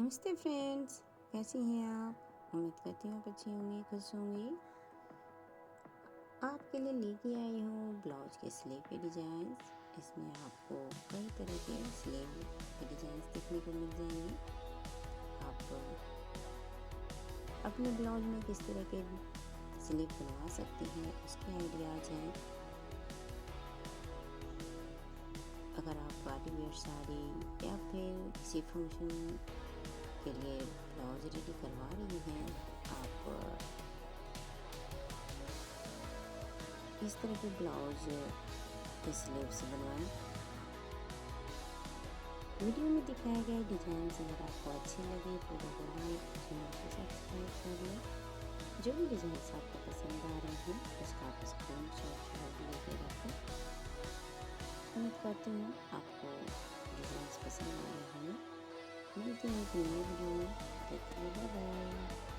नमस्ते फ्रेंड्स, कैसी हैं आप। उम्मीद करती हूँ आप अच्छी होंगी, खुश होंगी। आपके लिए लेके आई हूँ ब्लाउज के स्लीव के डिज़ाइन। इसमें आपको कई तरह के स्लीव के डिज़ाइन देखने को मिल जाएंगे। आप अपने ब्लाउज में किस तरह के स्लीव बनवा सकती हैं, उसके आइडियाज़ हैं। अगर आप पार्टी वेयर साड़ी या फिर किसी फंक्शन के लिए ब्लाउज रेडी करवा रही हैं, आप इस तरह के ब्लाउज के स्लीव्स बनवाएं। वीडियो में दिखाए गए डिज़ाइन अगर आपको अच्छे लगे तो लाइक चैनल को सब्सक्राइब कर लें। जो भी डिज़ाइन आपको पसंद आ रहे हैं उसका आप स्क्रीनशॉट लेके रखें। उम्मीद करती हूँ आपको डिज़ाइन पसंद आ रहे होंगे। मिलती हैं एक नई वीडियो में। Bye bye.